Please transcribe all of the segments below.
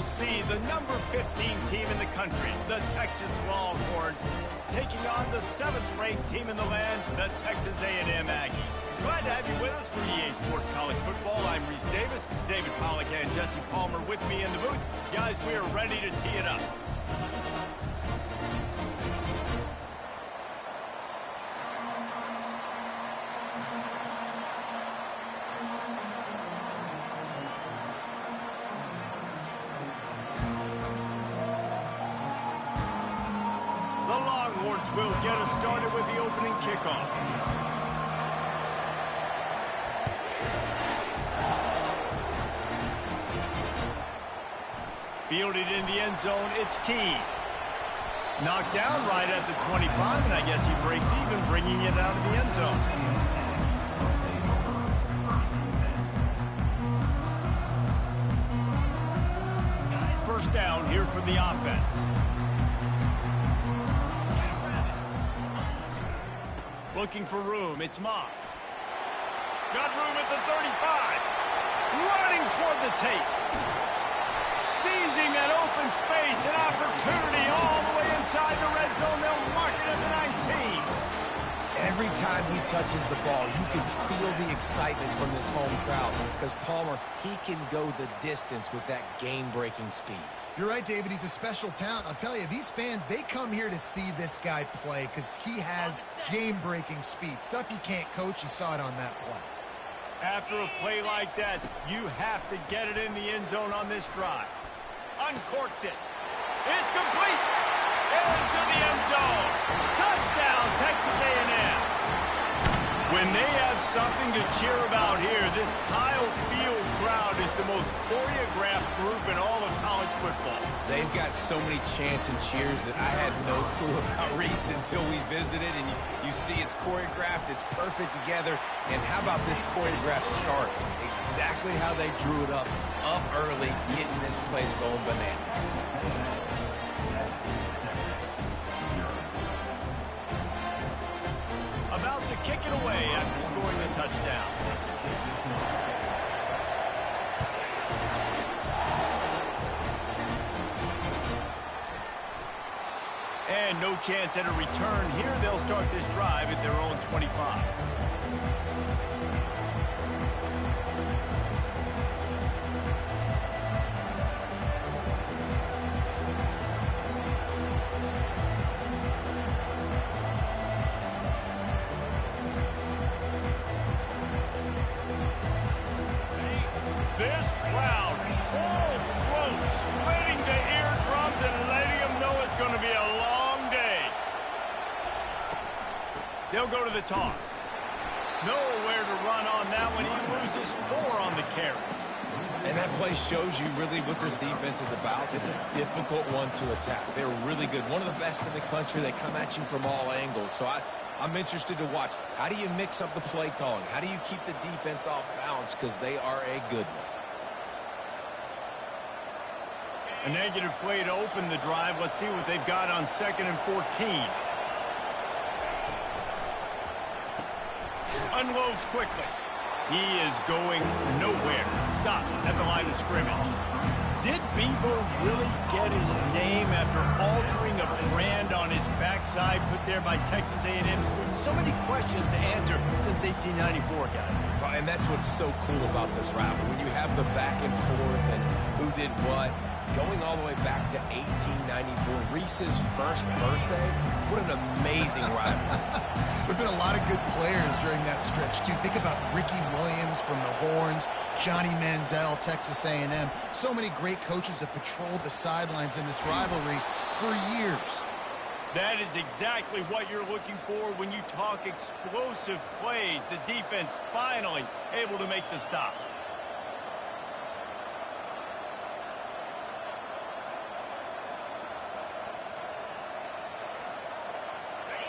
see the number 15 team in the country, the Texas Longhorns, taking on the 7th-ranked team in the land, the Texas A&M Aggies. Glad to have you with us for EA Sports College Football. I'm Reese Davis, David Pollack and Jesse Palmer with me in the booth. Guys, we are ready to tee it up. Will get us started with the opening kickoff. Fielded in the end zone, it's Keys. Knocked down right at the 25, and I guess he breaks even, bringing it out of the end zone. First down here for the offense. Looking for room, it's Moss. Got room at the 35. Running toward the tape. Seizing that open space, an opportunity all the way inside the red zone. They'll mark it at the 19. Every time he touches the ball, you can feel the excitement from this home crowd because Palmer, he can go the distance with that game-breaking speed. You're right, David. He's a special talent. I'll tell you, these fans, they come here to see this guy play because he has game-breaking speed. Stuff you can't coach. You saw it on that play. After a play like that, you have to get it in the end zone on this drive. Uncorks it. It's complete. Into the end zone. Touchdown, Texas A&M. When they have something to cheer about here, this Kyle Field crowd is the most choreographed group in all of college football. They've got so many chants and cheers that I had no clue about Reese until we visited. And you see it's choreographed, it's perfect together. And how about this choreographed start? Exactly how they drew it up early, getting this place going bananas. About to kick it away after scoring a touchdown. And no chance at a return here. They'll start this drive at their own 25. This crowd, full throat, splitting the eardrums and letting them know it's going to be a long day. They'll go to the toss. Nowhere to run on that one. He loses 4 on the carry. And that play shows you really what this defense is about. It's a difficult one to attack. They're really good. One of the best in the country. They come at you from all angles. So I'm interested to watch. How do you mix up the play calling? How do you keep the defense off balance? Because they are a good one. A negative play to open the drive. Let's see what they've got on 2nd and 14. Unloads quickly. He is going nowhere. Stop at the line of scrimmage. Did Bevo really get his name after altering a brand on his backside put there by Texas A&M students? So many questions to answer since 1894, guys. And that's what's so cool about this rivalry. When you have the back and forth and who did what, going all the way back to 1894, Reese's first birthday. What an amazing rivalry. There have been a lot of good players during that stretch, too. Think about Ricky Williams from the Horns, Johnny Manziel, Texas A&M. So many great coaches have patrolled the sidelines in this rivalry for years. That is exactly what you're looking for when you talk explosive plays. The defense finally able to make the stop.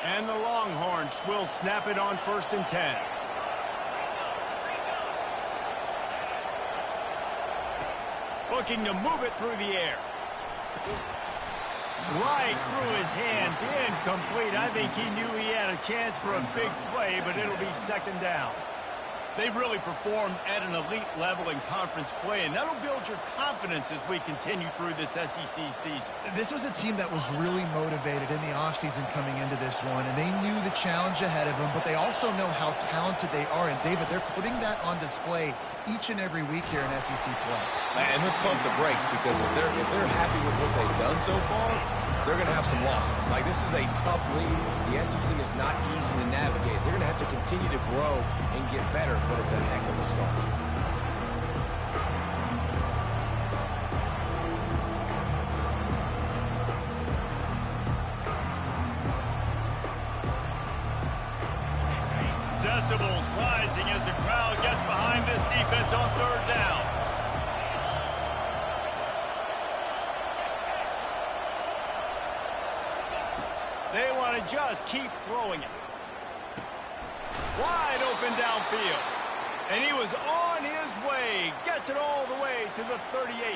And the Longhorns will snap it on 1st and 10. Looking to move it through the air. Right through his hands, incomplete. I think he knew he had a chance for a big play, but it'll be 2nd down. They've really performed at an elite level in conference play, and that'll build your confidence as we continue through this SEC season. This was a team that was really motivated in the offseason coming into this one, and they knew the challenge ahead of them, but they also know how talented they are. And, David, they're putting that on display each and every week here in SEC play. And let's pump the brakes, because if they're happy with what they've done so far, they're going to have some losses. Like, this is a tough league. The SEC is not easy to navigate. They're going to have to continue to grow and get better, but it's a heck of a start. Decibels rising as the crowd gets behind this defense on third down. They want to just keep throwing it. Wide open downfield. And he was on his way. Gets it all the way to the 38.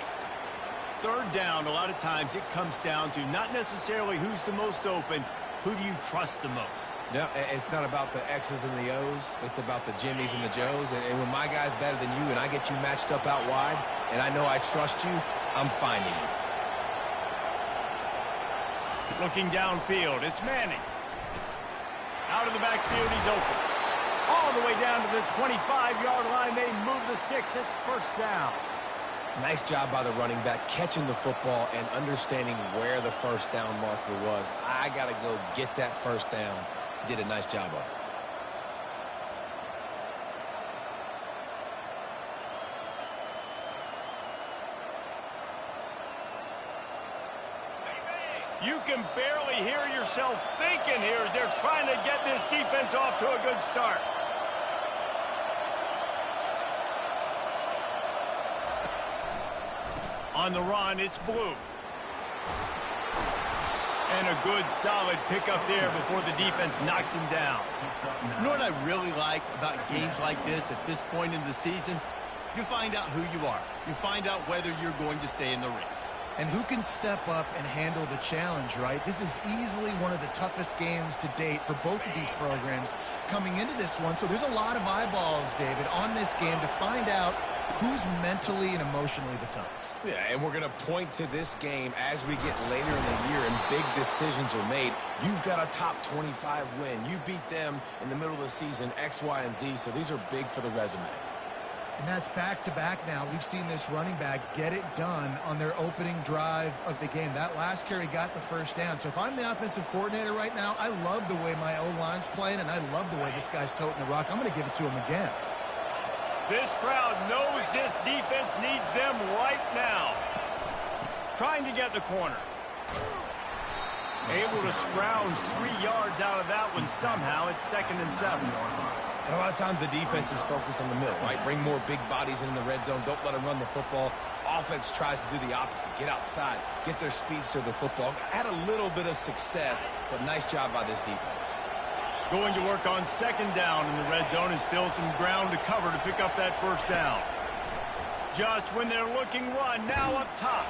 Third down, a lot of times it comes down to not necessarily who's the most open, who do you trust the most? No, it's not about the X's and the O's. It's about the Jimmies and the Joes. And when my guy's better than you and I get you matched up out wide, and I know I trust you, I'm finding you. Looking downfield, it's Manning. Out of the backfield, he's open. All the way down to the 25-yard line, they move the sticks. It's first down. Nice job by the running back, catching the football and understanding where the first down marker was. I got to go get that first down. He did a nice job of it. You can barely hear yourself thinking here as they're trying to get this defense off to a good start. On the run, it's Blue. And a good, solid pickup there before the defense knocks him down. You know what I really like about games like this at this point in the season? You find out who you are. You find out whether you're going to stay in the race. And who can step up and handle the challenge, right? This is easily one of the toughest games to date for both of these programs coming into this one. So there's a lot of eyeballs, David, on this game to find out who's mentally and emotionally the toughest. Yeah, and we're going to point to this game as we get later in the year and big decisions are made. You've got a top 25 win. You beat them in the middle of the season, X, Y, and Z, so these are big for the resume. And that's back-to-back now. We've seen this running back get it done on their opening drive of the game. That last carry got the first down. So if I'm the offensive coordinator right now, I love the way my O-line's playing, and I love the way this guy's toting the rock. I'm going to give it to him again. This crowd knows this defense needs them right now. Trying to get the corner. Able to scrounge 3 yards out of that one somehow. It's 2nd and 7. And a lot of times the defense is focused on the middle, right? Bring more big bodies in the red zone. Don't let them run the football. Offense tries to do the opposite. Get outside. Get their speeds to the football. Had a little bit of success, but nice job by this defense. Going to work on 2nd down in the red zone and still some ground to cover to pick up that first down. Just when they're looking run, now up top.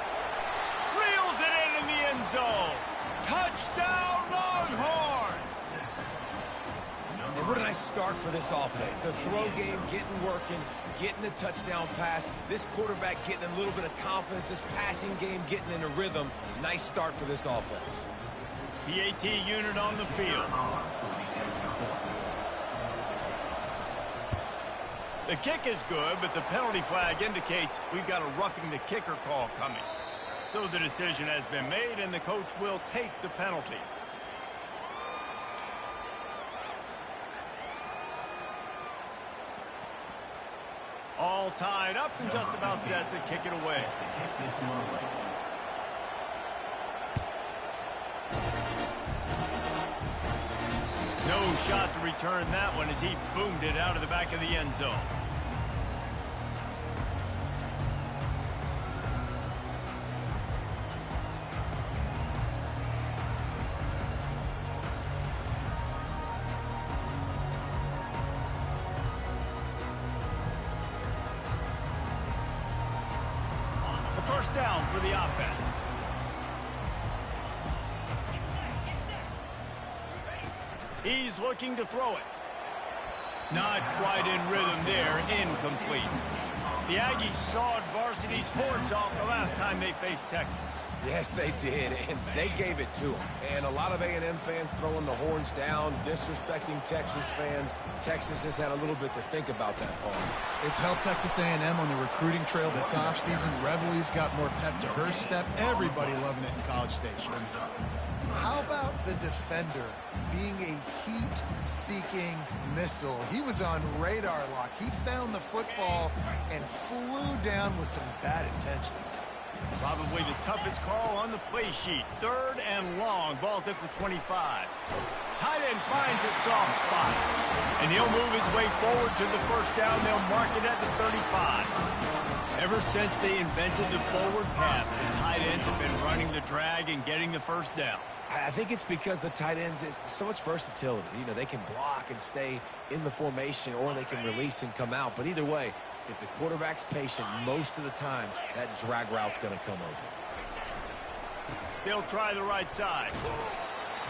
Reels it in the end zone. Touchdown Longhorns! And what a nice start for this offense. The throw game getting working, getting the touchdown pass. This quarterback getting a little bit of confidence. This passing game getting in a rhythm. Nice start for this offense. PAT unit on the field. The kick is good, but the penalty flag indicates we've got a roughing the kicker call coming. So the decision has been made, and the coach will take the penalty. All tied up and just about set to kick it away. No shot to return that one as he boomed it out of the back of the end zone. First down for the offense. He's looking to throw it. Not quite in rhythm there, incomplete. The Aggies sawed varsity's horns off the last time they faced Texas. Yes, they did, and they gave it to them. And a lot of A&M fans throwing the horns down, disrespecting Texas fans. Texas has had a little bit to think about that, Paul. It's helped Texas A&M on the recruiting trail this offseason. Reveille's got more pep to her step. Everybody loving it in College Station. How about the defender being a heat-seeking missile? He was on radar lock. He found the football and flew down with some bad intentions. Probably the toughest call on the play sheet. 3rd and long. Ball's at the 25. Tight end finds a soft spot. And he'll move his way forward to the first down. They'll mark it at the 35. Ever since they invented the forward pass, the tight ends have been running the drag and getting the first down. I think it's because the tight ends is so much versatility. You know, they can block and stay in the formation, or they can release and come out. But either way, if the quarterback's patient most of the time, that drag route's going to come open. They'll try the right side.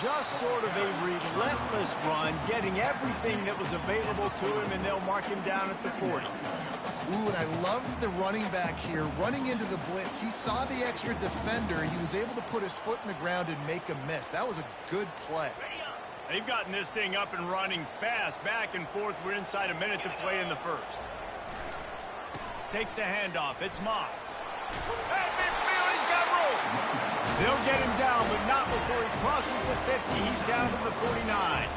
Just sort of a relentless run, getting everything that was available to him, and they'll mark him down at the 40. Ooh, and I love the running back here. Running into the blitz, he saw the extra defender. He was able to put his foot in the ground and make a miss. That was a good play. They've gotten this thing up and running fast, back and forth. We're inside a minute to play in the first. Takes the handoff. It's Moss. At midfield, he's got room. They'll get him down, but not before he crosses the 50. He's down to the 49.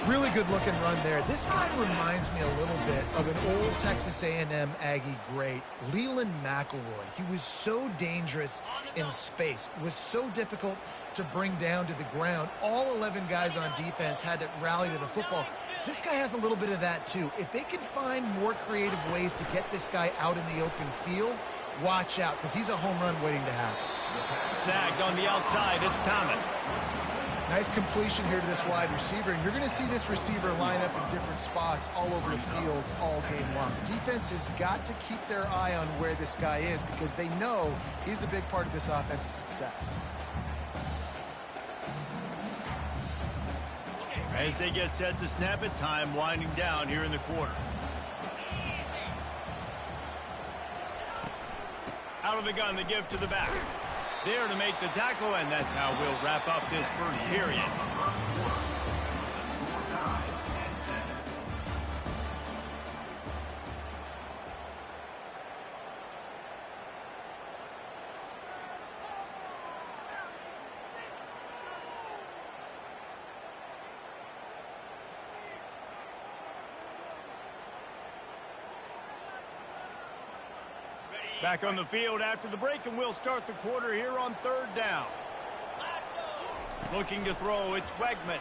Really good-looking run there. This guy reminds me a little bit of an old Texas A&M Aggie great, Leland McElroy. He was so dangerous in space, was so difficult to bring down to the ground. All 11 guys on defense had to rally to the football. This guy has a little bit of that, too. If they can find more creative ways to get this guy out in the open field, watch out, because he's a home run waiting to happen. Snagged on the outside, it's Thomas. Nice completion here to this wide receiver, and you're going to see this receiver line up in different spots all over the field all game long. Defense has got to keep their eye on where this guy is because they know he's a big part of this offense's success. As they get set to snap it, time winding down here in the quarter. Out of the gun, the give to the back. There to make the tackle, and that's how we'll wrap up this first period. Back on the field after the break, and we'll start the quarter here on 3rd down. Looking to throw, it's Wegman.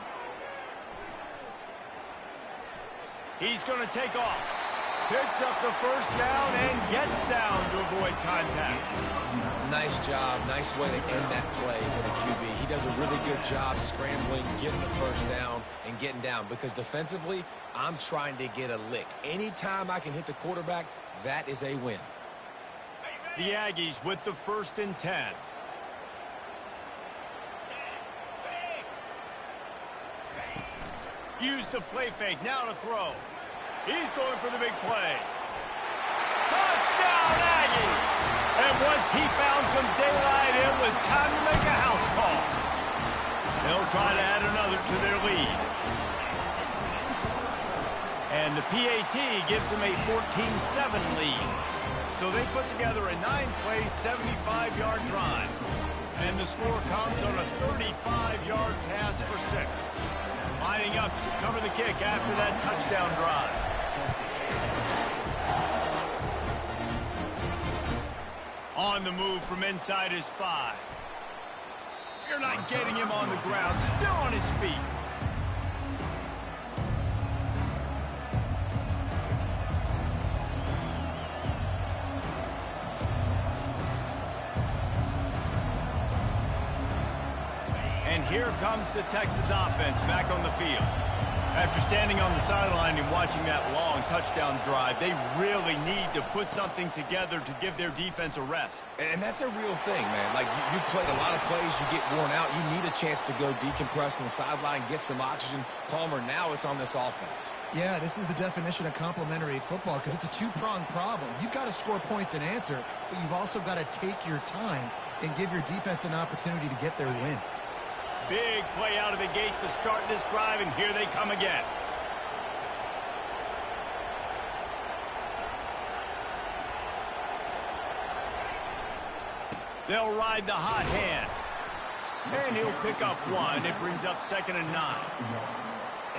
He's going to take off. Picks up the first down and gets down to avoid contact. Nice job. Nice way to end that play for the QB. He does a really good job scrambling, getting the first down, and getting down. Because defensively, I'm trying to get a lick. Anytime I can hit the quarterback, that is a win. The Aggies with the 1st and 10. Use the play fake, now to throw. He's going for the big play. Touchdown, Aggie! And once he found some daylight, it was time to make a house call. They'll try to add another to their lead. And the PAT gives them a 14-7 lead. So they put together a 9-play, 75-yard drive. And the score comes on a 35-yard pass for 6. Lining up to cover the kick after that touchdown drive. On the move from inside his 5. You're not getting him on the ground, still on his feet. And here comes the Texas offense back on the field. After standing on the sideline and watching that long touchdown drive, they really need to put something together to give their defense a rest. And that's a real thing, man. Like, you played a lot of plays, you get worn out. You need a chance to go decompress on the sideline, get some oxygen. Palmer, now it's on this offense. Yeah, this is the definition of complementary football because it's a two-pronged problem. You've got to score points and answer, but you've also got to take your time and give your defense an opportunity to get their win. Big play out of the gate to start this drive, and here they come again. They'll ride the hot hand. And he'll pick up one. It brings up 2nd and 9.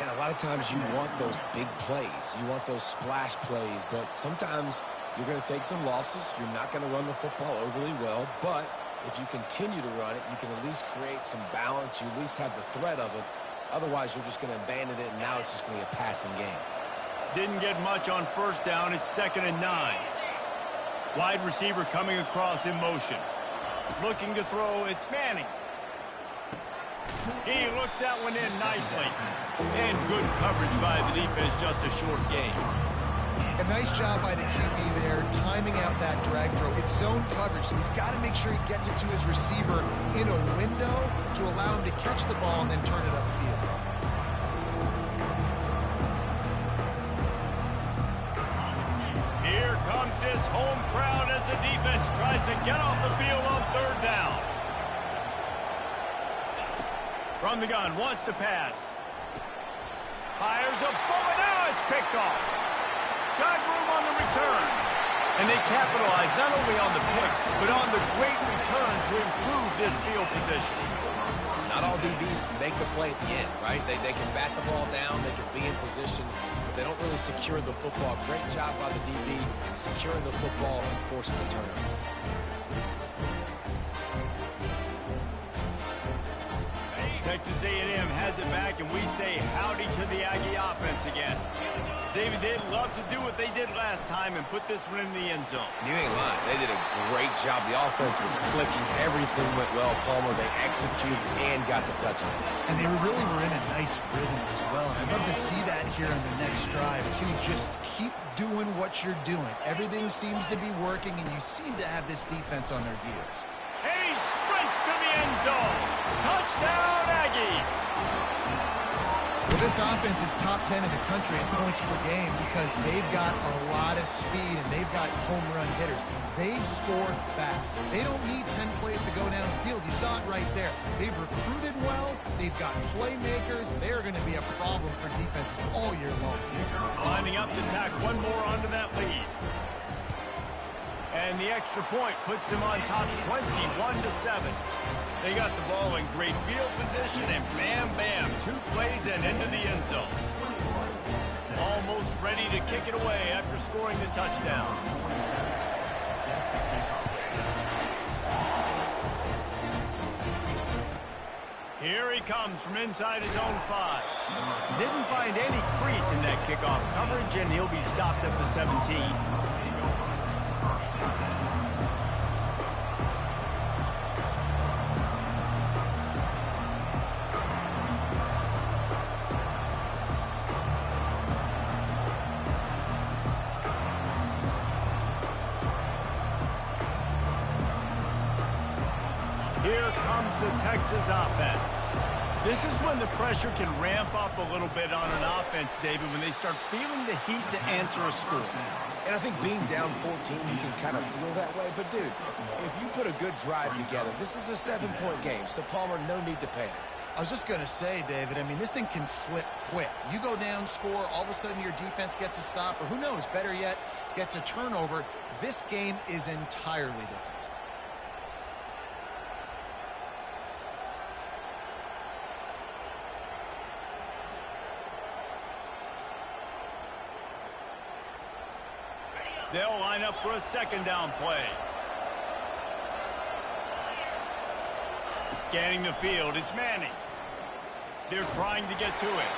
And a lot of times you want those big plays. You want those splash plays, but sometimes you're going to take some losses. You're not going to run the football overly well, but if you continue to run it, you can at least create some balance. You at least have the threat of it. Otherwise, you're just going to abandon it, and now it's just going to be a passing game. Didn't get much on 1st down. It's 2nd and 9. Wide receiver coming across in motion. Looking to throw. It's Manning. He looks that one in nicely. And good coverage by the defense, just a short game. A nice job by the QB there, timing out that drag throw. It's zone coverage, so he's got to make sure he gets it to his receiver in a window to allow him to catch the ball and then turn it upfield. Here comes this home crowd as the defense tries to get off the field on 3rd down. From the gun, wants to pass. Fires a bullet. Now it's picked off. Got room on the return. And they capitalize not only on the pick, but on the great return to improve this field position. Not all DBs make the play at the end, right? They can bat the ball down, they can be in position, but they don't really secure the football. Great job by the DB securing the football and forcing the turnover. Texas A&M has it back, and we say howdy to the Aggie offense again. David, they'd love to do what they did last time and put this one in the end zone. You ain't lying. They did a great job. The offense was clicking. Everything went well, Palmer. They executed and got the touchdown. And they really were in a nice rhythm as well. And I'd love to see that here on the next drive, too. Just keep doing what you're doing. Everything seems to be working, and you seem to have this defense on their heels. And he sprints to the end zone. Touchdown, Aggies. Well, this offense is top 10 in the country in points per game because they've got a lot of speed and they've got home run hitters. They score fast. They don't need 10 plays to go down the field. You saw it right there. They've recruited well. They've got playmakers. They're going to be a problem for defenses all year long. Lining up to tack one more onto that lead. And the extra point puts them on top 21-7. They got the ball in great field position, and bam, bam, 2 plays and into the end zone. Almost ready to kick it away after scoring the touchdown. Here he comes from inside his own 5. Didn't find any crease in that kickoff coverage, and he'll be stopped at the 17. Here comes the Texas offense. This is when the pressure can ramp up a little bit on an offense, David, when they start feeling the heat to answer a score. And I think being down 14, you can kind of feel that way. But, dude, if you put a good drive together, this is a 7-point game. So, Palmer, no need to panic. I was just going to say, David, I mean, this thing can flip quick. You go down, score, all of a sudden your defense gets a stop, or who knows, better yet, gets a turnover. This game is entirely different. They'll line up for a 2nd down play. Scanning the field, it's Manning. They're trying to get to it.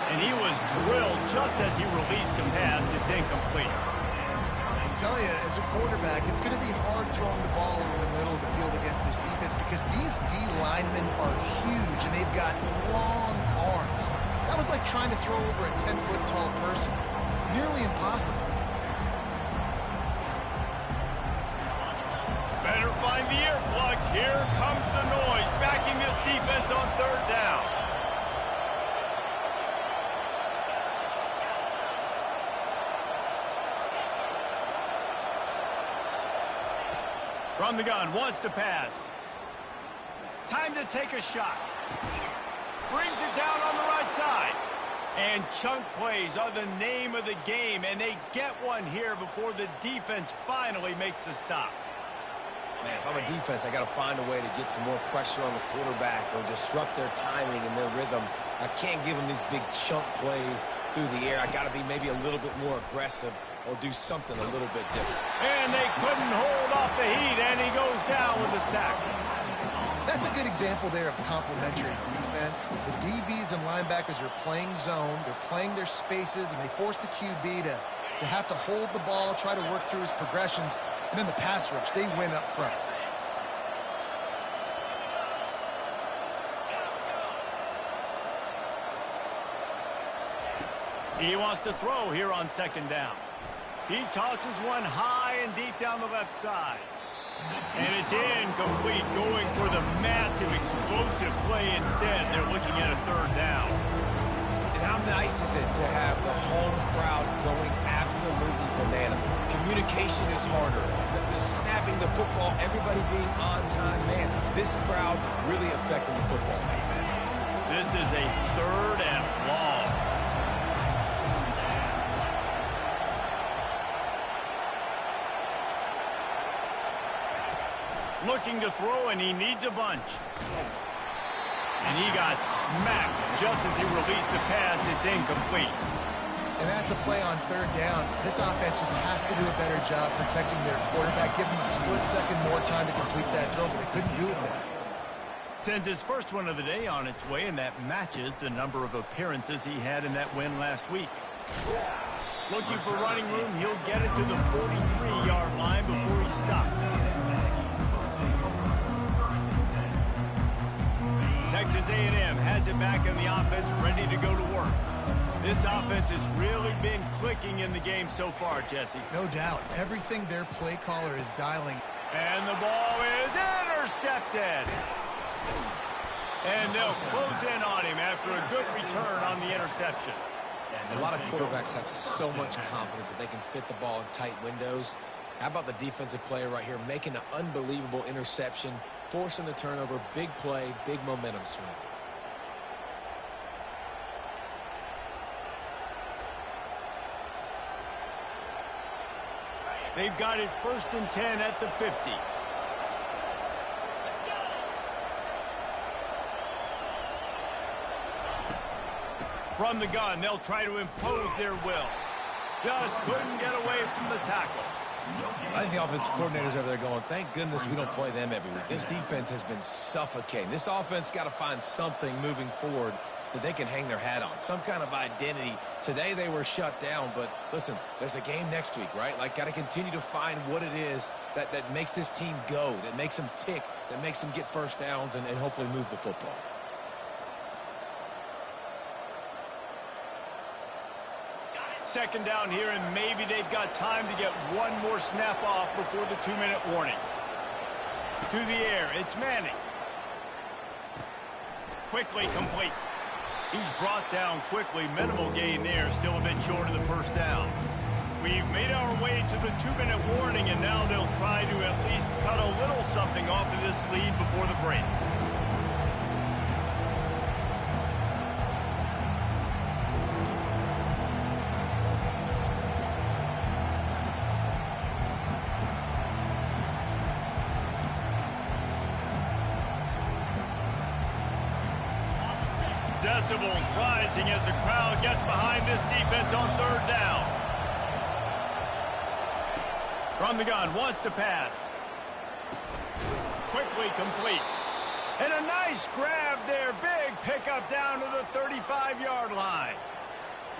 And he was drilled just as he released the pass. It's incomplete. I tell you, as a quarterback, it's going to be hard throwing the ball over the middle of the field against this defense because these D linemen are huge and they've got long arms. That was like trying to throw over a 10-foot tall person. Nearly impossible. Better find the earplugs. Here comes the noise, backing this defense on third down. From the gun, wants to pass. Time to take a shot. Brings it down on the right side. And chunk plays are the name of the game, and they get one here before the defense finally makes the stop. Man, if I'm a defense, I got to find a way to get some more pressure on the quarterback or disrupt their timing and their rhythm. I can't give them these big chunk plays through the air. I got to be maybe a little bit more aggressive or do something a little bit different. And they couldn't hold off the heat, and he goes down with a sack. That's a good example there of complementary defense. The DBs and linebackers are playing zone, they're playing their spaces, and they force the QB to have to hold the ball, try to work through his progressions, and then the pass rush, they win up front. He wants to throw here on second down. He tosses one high and deep down the left side. And it's incomplete, going for the massive, explosive play instead. They're looking at a third down. And how nice is it to have the home crowd going absolutely bananas? Communication is harder. The snapping the football, everybody being on time. Man, this crowd really affecting the football game. This is a third and long. Looking to throw, and he needs a bunch. And he got smacked just as he released the pass. It's incomplete. And that's a play on third down. This offense just has to do a better job protecting their quarterback, give him a split second more time to complete that throw, but they couldn't do it there. Sends his first one of the day on its way, and that matches the number of appearances he had in that win last week. Looking for running room, he'll get it to the 43-yard line before he stops. Texas A&M has it back in the offense, ready to go to work. This offense has really been clicking in the game so far, Jesse. No doubt. Everything their play caller is dialing. And the ball is intercepted. And they'll close in on him after a good return on the interception. A lot of quarterbacks have so much confidence that they can fit the ball in tight windows. How about the defensive player right here making an unbelievable interception, forcing the turnover, big play, big momentum swing. They've got it 1st and 10 at the 50. From the gun, they'll try to impose their will. Just couldn't get away from the tackle. I think the offensive coordinators over there going, thank goodness we don't play them every week. This defense has been suffocating. This offense got to find something moving forward that they can hang their hat on, some kind of identity. Today they were shut down, but listen, there's a game next week, right? Like, got to continue to find what it is that makes this team go, that makes them tick, that makes them get first downs and hopefully move the football. Second down here, and maybe they've got time to get one more snap off before the 2-minute warning. To the air, it's Manning. Quickly complete. He's brought down quickly. Minimal gain there, still a bit short of the first down. We've made our way to the 2-minute warning, and now they'll try to at least cut a little something off of this lead before the break. Decibels rising as the crowd gets behind this defense on third down. From the gun, wants to pass. Quickly complete. And a nice grab there. Big pickup down to the 35-yard line.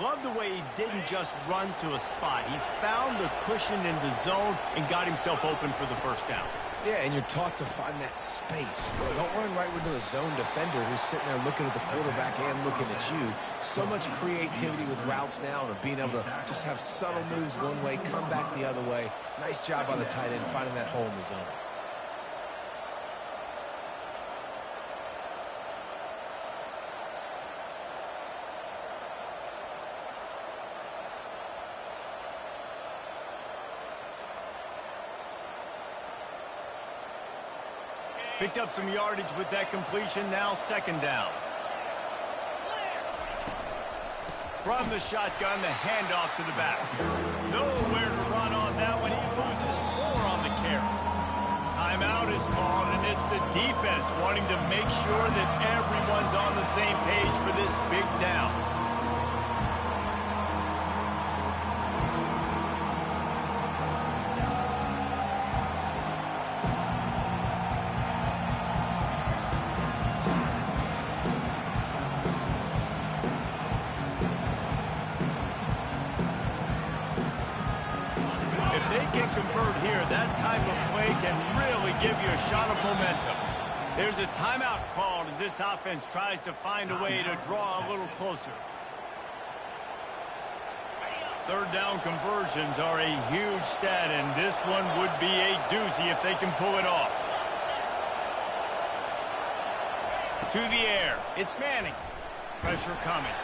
Love the way he didn't just run to a spot. He found the cushion in the zone and got himself open for the first down. Yeah, and you're taught to find that space. Don't run right into a zone defender who's sitting there looking at the quarterback and looking at you. So much creativity with routes now and of being able to just have subtle moves one way, come back the other way. Nice job by the tight end finding that hole in the zone. Picked up some yardage with that completion, now second down. From the shotgun, the handoff to the back. Nowhere to run on that one. He loses 4 on the carry. Timeout is called, and it's the defense wanting to make sure that everyone's on the same page for this big down. There's a timeout called as this offense tries to find a way to draw a little closer. Third down conversions are a huge stat, and this one would be a doozy if they can pull it off. To the air. It's Manning. Pressure coming.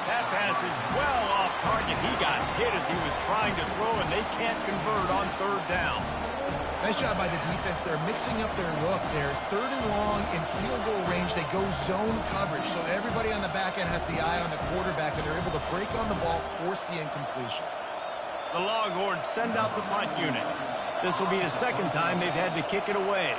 That pass is well off target. He got hit as he was trying to throw, and they can't convert on third down. Nice job by the defense. They're mixing up their look. They're third and long in field goal range. They go zone coverage, so everybody on the back end has the eye on the quarterback, and they're able to break on the ball, force the incompletion. The Longhorns send out the punt unit. This will be the second time they've had to kick it away.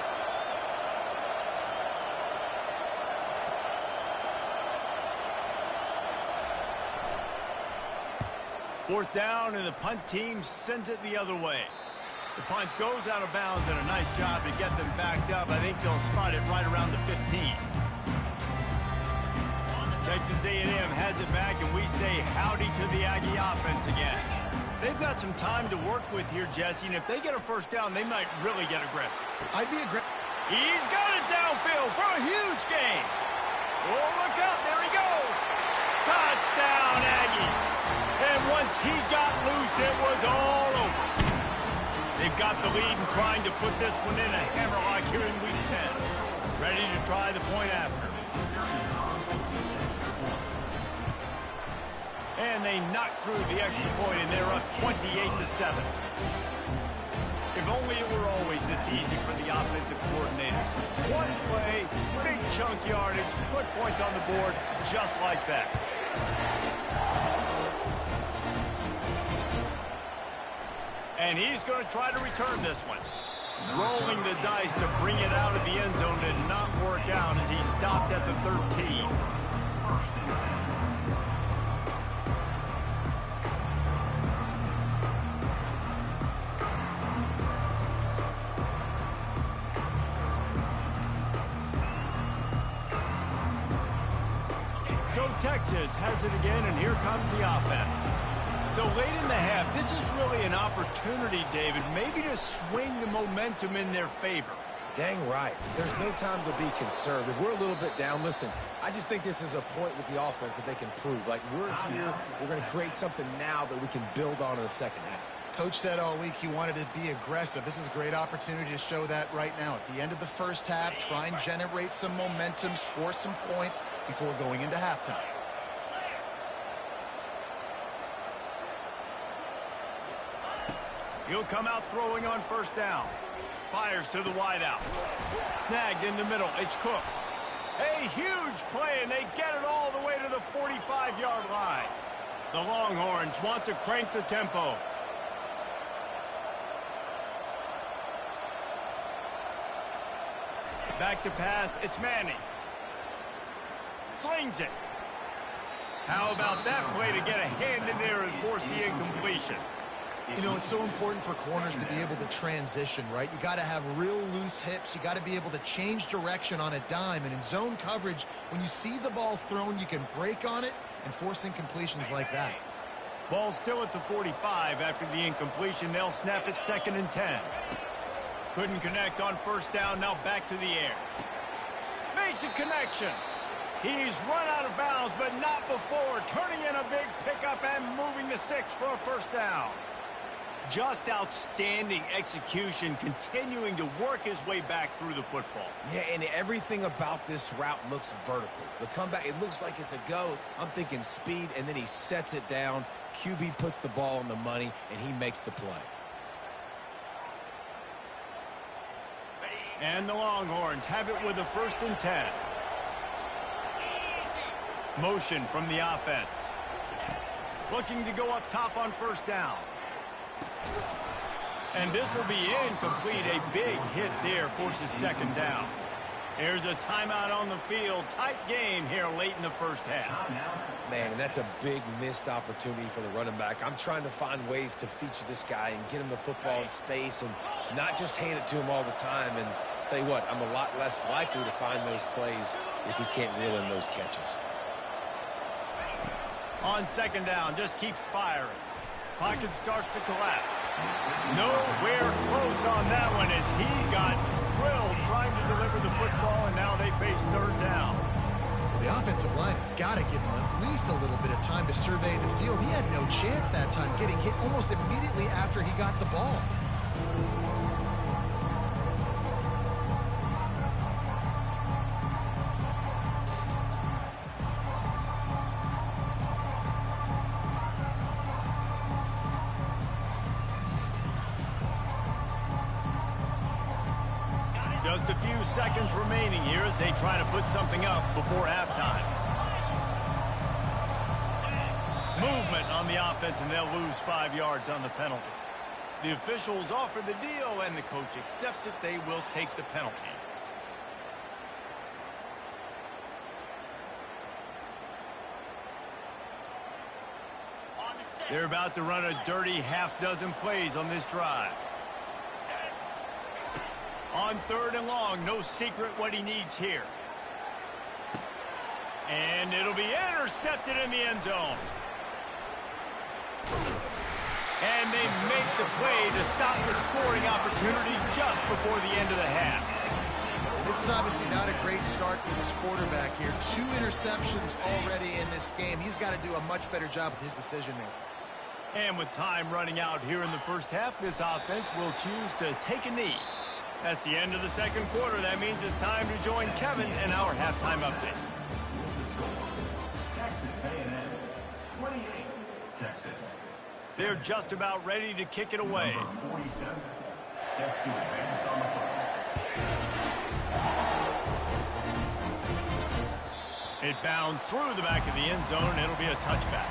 Fourth down, and the punt team sends it the other way. The punt goes out of bounds, and a nice job to get them backed up. I think they'll spot it right around the 15. Texas A&M has it back, and we say howdy to the Aggie offense again. They've got some time to work with here, Jesse, and if they get a first down, they might really get aggressive. I'd be aggressive. He's got it downfield for a huge gain. Oh, look out. There he goes. Touchdown, Aggie. And once he got loose, it was all over. They've got the lead and trying to put this one in a hammerlock here in Week 10. Ready to try the point after. And they knock through the extra point, and they're up 28-7. If only it were always this easy for the offensive coordinators. One play, big chunk yardage, put points on the board just like that. And he's going to try to return this one. Rolling the dice to bring it out of the end zone did not work out as he stopped at the 13. So Texas has it again, and here comes the offense. So late in the half, this is really an opportunity, David, maybe to swing the momentum in their favor. Dang right. There's no time to be concerned. If we're a little bit down, listen, I just think this is a point with the offense that they can prove. Like, we're here, we're going to create something now that we can build on in the second half. Coach said all week he wanted to be aggressive. This is a great opportunity to show that right now. At the end of the first half, try and generate some momentum, score some points before going into halftime. He'll come out throwing on first down. Fires to the wideout. Snagged in the middle. It's Cook. A huge play, and they get it all the way to the 45-yard line. The Longhorns want to crank the tempo. Back to pass. It's Manning. Slings it. How about that play to get a hand in there and force the incompletion? You know, it's so important for corners to be able to transition, right? You got to have real loose hips. You got to be able to change direction on a dime. And in zone coverage, when you see the ball thrown, you can break on it and force incompletions like that. Ball still at the 45 after the incompletion. They'll snap it 2nd and 10. Couldn't connect on first down. Now back to the air. Makes a connection. He's run out of bounds, but not before. Turning in a big pickup and moving the sticks for a first down. Just outstanding execution, continuing to work his way back through the football. Yeah, and everything about this route looks vertical. The comeback, it looks like it's a go. I'm thinking speed, and then he sets it down. QB puts the ball on the money, and he makes the play. And the Longhorns have it with a 1st and 10. Motion from the offense. Looking to go up top on first down. And this will be incomplete. A big hit there forces 2nd down. There's a timeout on the field. Tight game here late in the first half. Man, and that's a big missed opportunity for the running back. I'm trying to find ways to feature this guy and get him the football in space and not just hand it to him all the time. And tell you what, I'm a lot less likely to find those plays if he can't reel in those catches. On 2nd down, just keeps firing. Pocket starts to collapse. Nowhere close on that one as he got drilled trying to deliver the football, and now they face 3rd down. The offensive line has got to give him at least a little bit of time to survey the field. He had no chance that time, getting hit almost immediately after he got the ball. Just a few seconds remaining here as they try to put something up before halftime. Movement on the offense, and they'll lose 5 yards on the penalty. The officials offer the deal, and the coach accepts it. They will take the penalty. They're about to run a dirty half-dozen plays on this drive. On 3rd and long, no secret what he needs here. And it'll be intercepted in the end zone. And they make the play to stop the scoring opportunity just before the end of the half. This is obviously not a great start for this quarterback here. 2 interceptions already in this game. He's got to do a much better job with his decision-making. And with time running out here in the first half, this offense will choose to take a knee. That's the end of the 2nd quarter. That means it's time to join Kevin in our halftime update. Texas A&M, 28, Texas. They're just about ready to kick it away. Number 47, set to advance on the football. It bounds through the back of the end zone, and it'll be a touchback.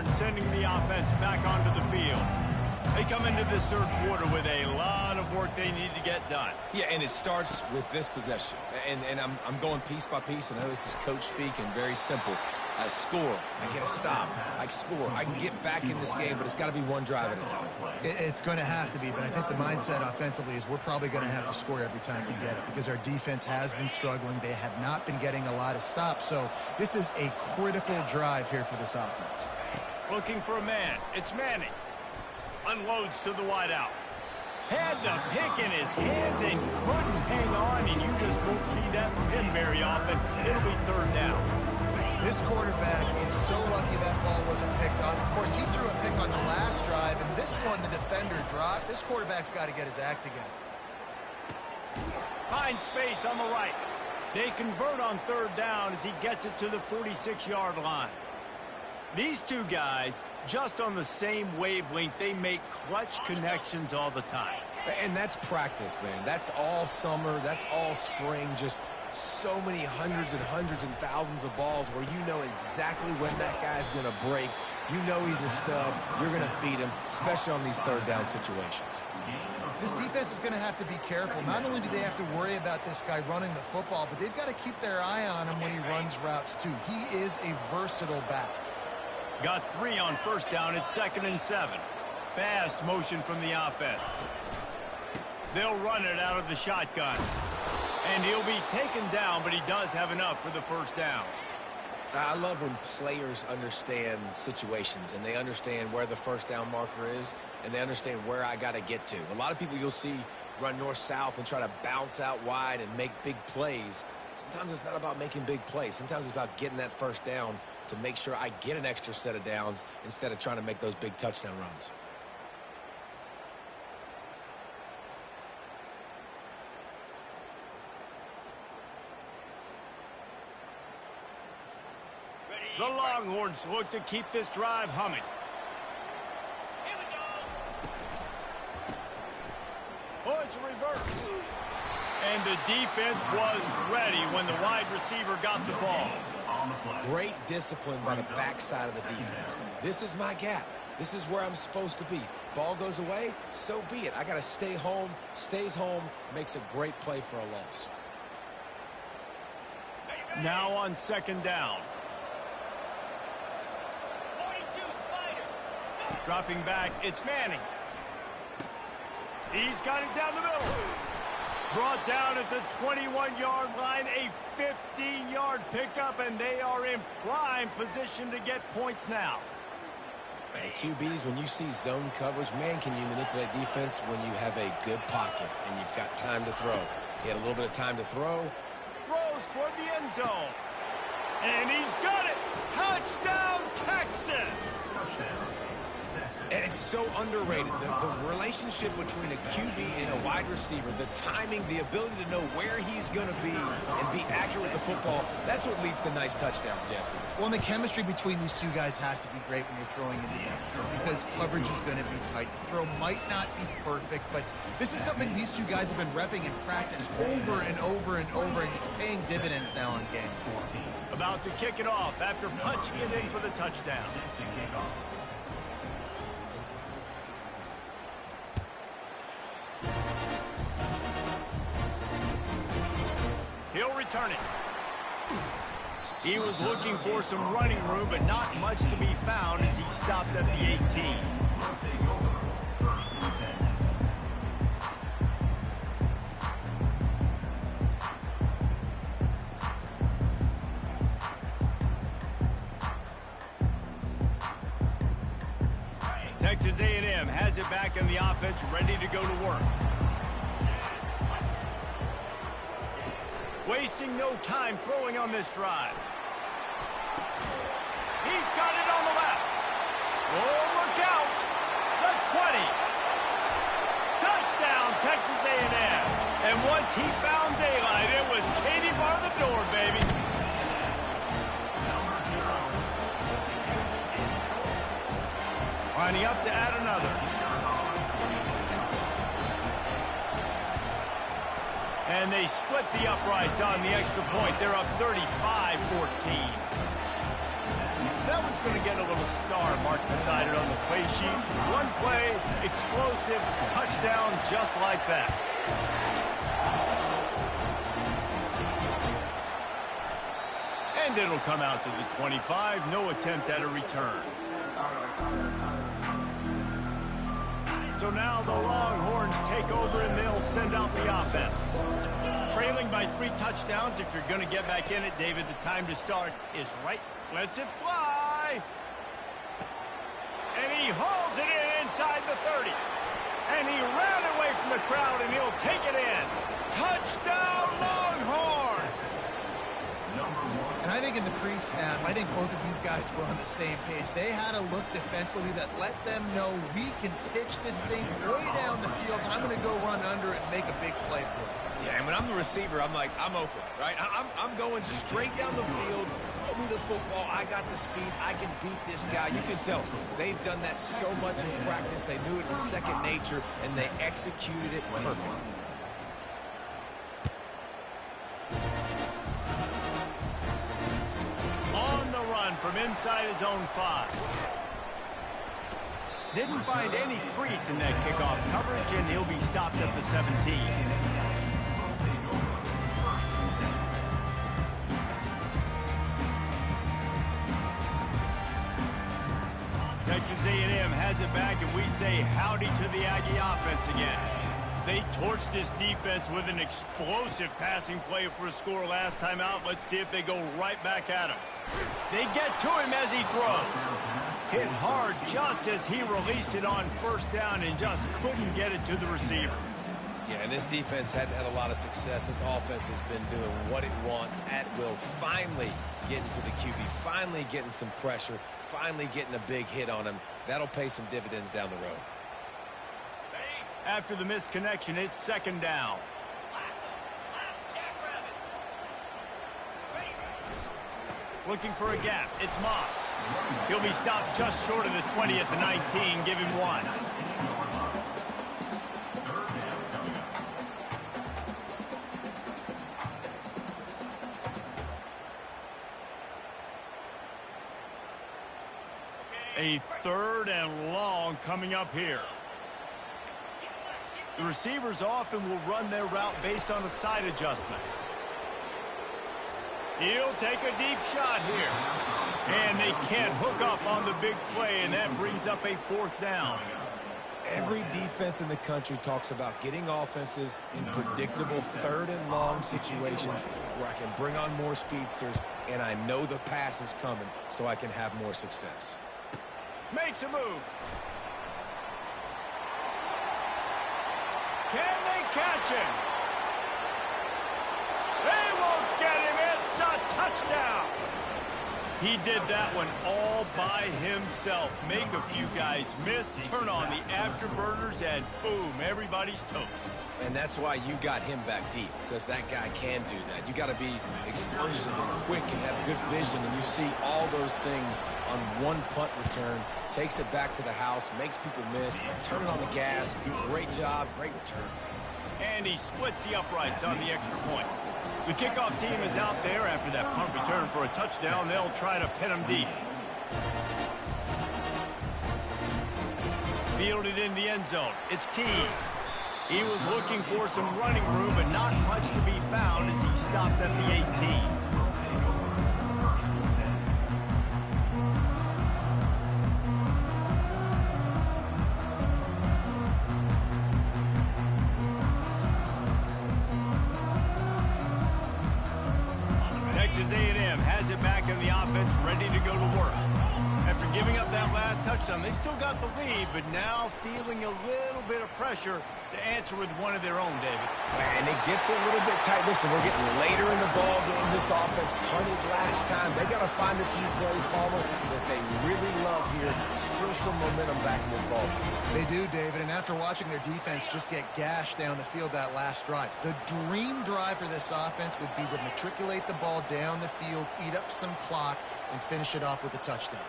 Sending the offense back onto the field. They come into this 3rd quarter with a lot of work they need to get done. Yeah, and it starts with this possession. And I'm going piece by piece. I know this is coach speak and very simple. I score. I get a stop. I score. I can get back in this game, but it's got to be one drive at a time. It's going to have to be, but I think the mindset offensively is we're probably going to have to score every time we get it because our defense has been struggling. They have not been getting a lot of stops, so this is a critical drive here for this offense. Looking for a man. It's Manning. Unloads to the wideout. Had the pick in his hands and couldn't hang on, and you just won't see that from him very often. It'll be 3rd down. This quarterback is so lucky that ball wasn't picked off. Of course, he threw a pick on the last drive, and this one the defender dropped. This quarterback's got to get his act together. Finds space on the right. They convert on 3rd down as he gets it to the 46-yard line. These two guys, just on the same wavelength, they make clutch connections all the time. And that's practice, man. That's all summer. That's all spring. Just so many hundreds and thousands of balls where you know exactly when that guy's going to break. You know he's a stud. You're going to feed him, especially on these 3rd down situations. This defense is going to have to be careful. Not only do they have to worry about this guy running the football, but they've got to keep their eye on him when he runs routes, too. He is a versatile back. Got 3 on first down. It's 2nd and 7. Fast motion from the offense. They'll run it out of the shotgun. And he'll be taken down, but he does have enough for the first down. I love when players understand situations and they understand where the first down marker is and they understand where I got to get to. A lot of people you'll see run north-south and try to bounce out wide and make big plays. Sometimes it's not about making big plays. Sometimes it's about getting that first down to make sure I get an extra set of downs instead of trying to make those big touchdown runs. The Longhorns look to keep this drive humming. Oh, it's a reverse. And the defense was ready when the wide receiver got the ball. Great discipline by the backside of the defense. This is my gap. This is where I'm supposed to be. Ball goes away, so be it. I got to stay home. Stays home, makes a great play for a loss. Now on second down. Dropping back, it's Manning. He's got it down the middle. Brought down at the 21-yard line, a 15-yard pickup, and they are in prime position to get points now. And QBs, when you see zone coverage, man, can you manipulate defense when you have a good pocket and you've got time to throw. He had a little bit of time to throw. Throws toward the end zone. And he's got it. Touchdown, Texas. And it's so underrated. The relationship between a QB and a wide receiver, the timing, the ability to know where he's going to be and be accurate with the football, that's what leads to nice touchdowns, Jesse. Well, and the chemistry between these two guys has to be great when you're throwing into the end zone because coverage is going to be tight. The throw might not be perfect, but this is something these two guys have been repping in practice over and over and over, and it's paying dividends now in game 4. About to kick it off after punching it in for the touchdown. He'll return it. He was looking for some running room, but not much to be found as he stopped at the 18. Texas A&M has it back in the offense, ready to go to work. Wasting no time throwing on this drive. He's got it on the left. Oh, look out. The 20. Touchdown, Texas A&M. And once he found daylight, it was Katie bar the door, baby. Lining up to add another. And they split the uprights on the extra point. They're up 35-14. That one's going to get a little star mark beside it on the play sheet. One play, explosive, touchdown just like that. And it'll come out to the 25. No attempt at a return. So now the Longhorns take over and they'll send out the offense. Trailing by 3 touchdowns. If you're going to get back in it, David, the time to start is right. Lets it fly. And he hauls it in inside the 30. And he ran away from the crowd and he'll take it in. Touchdown Longhorns! And I think in the pre-snap, I think both of these guys were on the same page. They had a look defensively that let them know we can pitch this thing way down the field. I'm going to go run under it and make a big play for it. Yeah, and when I'm the receiver, I'm like, I'm open, right? I'm going straight down the field. Throw me the football. I got the speed. I can beat this guy. You can tell they've done that so much in practice. They knew it was second nature, and they executed it perfectly. On the run from inside his own 5. Didn't find any crease in that kickoff coverage, and he'll be stopped at the 17. Texas A&M has it back, and we say howdy to the Aggie offense again. They torched this defense with an explosive passing play for a score last time out. Let's see if they go right back at him. They get to him as he throws. Hit hard just as he released it on first down and just couldn't get it to the receiver. Yeah, and this defense hadn't had a lot of success. This offense has been doing what it wants at will. Finally getting to the QB, finally getting some pressure, finally getting a big hit on him. That'll pay some dividends down the road. After the missed connection, it's second down. Looking for a gap. It's Moss. He'll be stopped just short of the 20 at the 19. Give him one. A third and long coming up here. The receivers often will run their route based on a side adjustment. He'll take a deep shot here. And they can't hook up on the big play, and that brings up a fourth down. Every defense in the country talks about getting offenses in predictable third and long situations where I can bring on more speedsters, and I know the pass is coming, so I can have more success. Makes a move. Can they catch him? They won't get him. It's a touchdown. He did that one all by himself. Make a few guys miss, turn on the afterburners, and boom, everybody's toast. And that's why you got him back deep, because that guy can do that. You got to be explosive and quick and have good vision, and you see all those things on one punt return. Takes it back to the house, makes people miss, turning on the gas. Great job, great return. And he splits the uprights on the extra point. The kickoff team is out there after that punt return for a touchdown. They'll try to pin him deep. Fielded in the end zone. It's Tees. He was looking for some running room, but not much to be found as he stopped at the 18. Texas A&M has it back in the offense, ready to go to work. After giving up that last touchdown, they've still got the lead, but now feeling a little bit of pressure to answer with one of their own, David. And it gets a little bit tight. Listen, we're getting later in the ball game. This offense punted last time. They got to find a few plays, Palmer, that they really love here. Still some momentum back in this ball game. They do, David, and after watching their defense just get gashed down the field that last drive, the dream drive for this offense would be to matriculate the ball down the field, eat up some clock, and finish it off with a touchdown.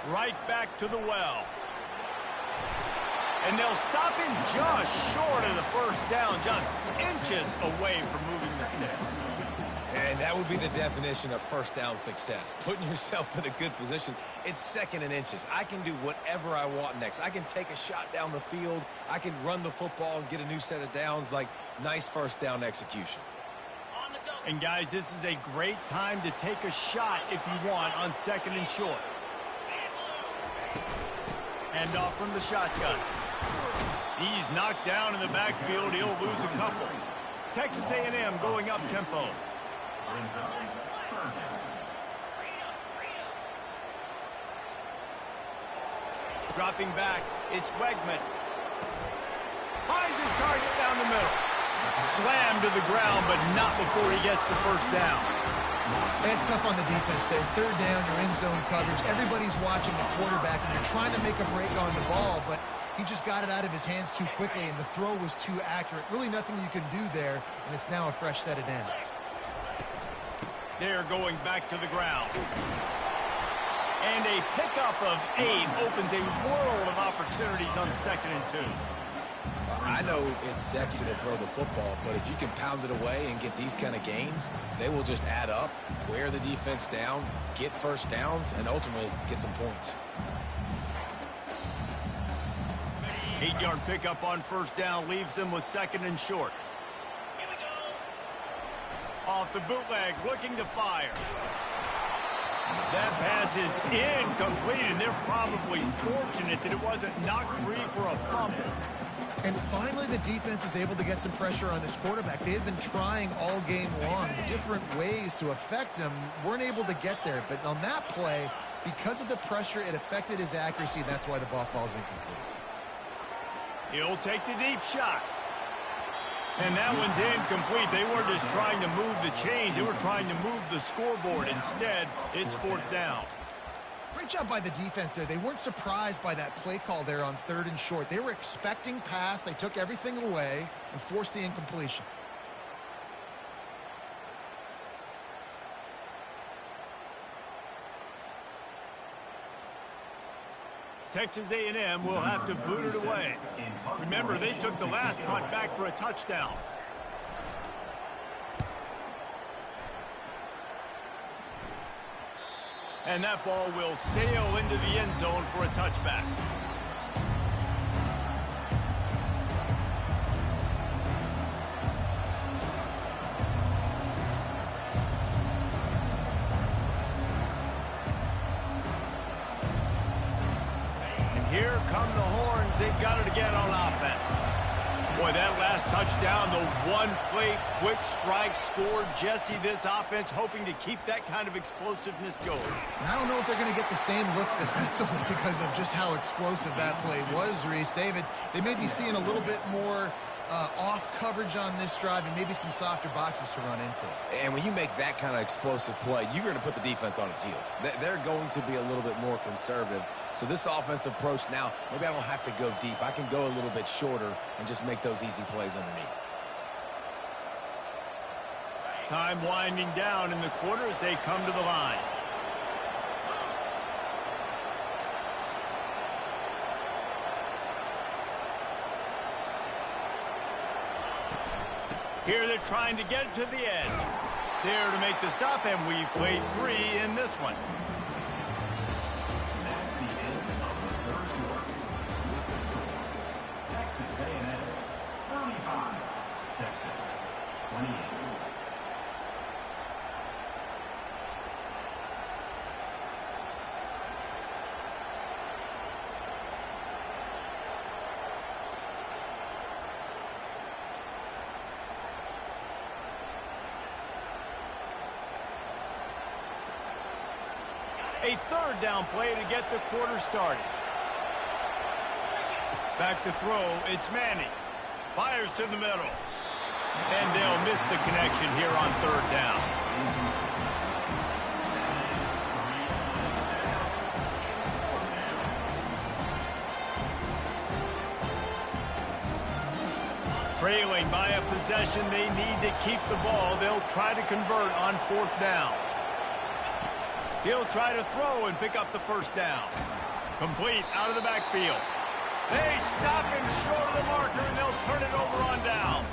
Right back to the well. And they'll stop him just short of the first down, just inches away from moving the sticks. And that would be the definition of first down success. Putting yourself in a good position. It's second and inches. I can do whatever I want next. I can take a shot down the field. I can run the football and get a new set of downs. Like, nice first down execution. And, guys, this is a great time to take a shot if you want on second and short. Hand off from the shotgun. He's knocked down in the backfield. He'll lose a couple. Texas A&M going up tempo. Dropping back, it's Wegman. Finds his target down the middle. Slammed to the ground, but not before he gets the first down. That's tough on the defense there. Third down, you're in zone coverage. Everybody's watching the quarterback, and you're trying to make a break on the ball, but he just got it out of his hands too quickly, and the throw was too accurate. Really nothing you can do there, and it's now a fresh set of downs. They're going back to the ground. And a pickup of 8 opens a world of opportunities on second and 2. I know it's sexy to throw the football, but if you can pound it away and get these kind of gains, they will just add up, wear the defense down, get first downs, and ultimately get some points. 8-yard pickup on first down leaves them with second and short. Off the bootleg, looking to fire. That pass is incomplete, and they're probably fortunate that it wasn't knocked free for a fumble. And finally, the defense is able to get some pressure on this quarterback. They had been trying all game long, different ways to affect him, weren't able to get there. But on that play, because of the pressure, it affected his accuracy, and that's why the ball falls incomplete. He'll take the deep shot. And that one's incomplete. They weren't just trying to move the chains. They were trying to move the scoreboard. Instead, it's fourth down. Great job by the defense there. They weren't surprised by that play call there on 3rd and short. They were expecting pass. They took everything away and forced the incompletion. Texas A&M will have to boot it away. Remember, they took the last punt back for a touchdown. And that ball will sail into the end zone for a touchback. And here come the horns. They've got it again on offense. Boy, that last touchdown, the one-play quick strike scored. Jesse, this offense hoping to keep that kind of explosiveness going. And I don't know if they're going to get the same looks defensively because of just how explosive that play was, Reese. David, they may be seeing a little bit more off coverage on this drive and maybe some softer boxes to run into. And when you make that kind of explosive play, you're going to put the defense on its heels. They're going to be a little bit more conservative. So this offensive approach now, maybe I don't have to go deep. I can go a little bit shorter and just make those easy plays underneath. Time winding down in the quarter as they come to the line. Here they're trying to get to the edge. There to make the stop, and we've played 3 in this one. That's the end of the third quarter. Texas A&M 35, Texas 28. A third down play to get the quarter started. Back to throw, it's Manning. Fires to the middle. And they'll miss the connection here on 3rd down. Trailing by a possession, they need to keep the ball. They'll try to convert on 4th down. He'll try to throw and pick up the first down. Complete out of the backfield. They stop him short of the marker, and they'll turn it over on down.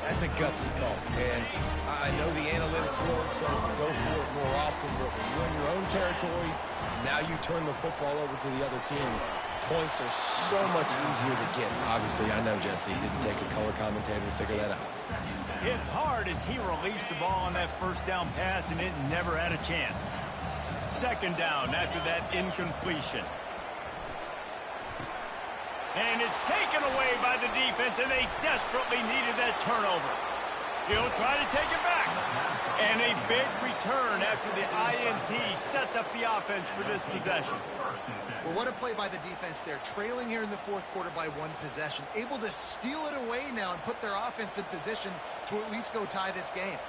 That's a gutsy call. And I know the analytics world says to go for it more often, but when you're in your own territory, now you turn the football over to the other team, points are so much easier to get. Obviously, I know, Jesse, it didn't take a color commentator to figure that out. Hit hard as he released the ball on that first down pass, and it never had a chance. 2nd down after that incompletion. And it's taken away by the defense, and they desperately needed that turnover. He'll try to take it back. And a big return after the INT sets up the offense for this possession. Well, what a play by the defense there. Trailing here in the 4th quarter by 1 possession. Able to steal it away now and put their offense in position to at least go tie this game.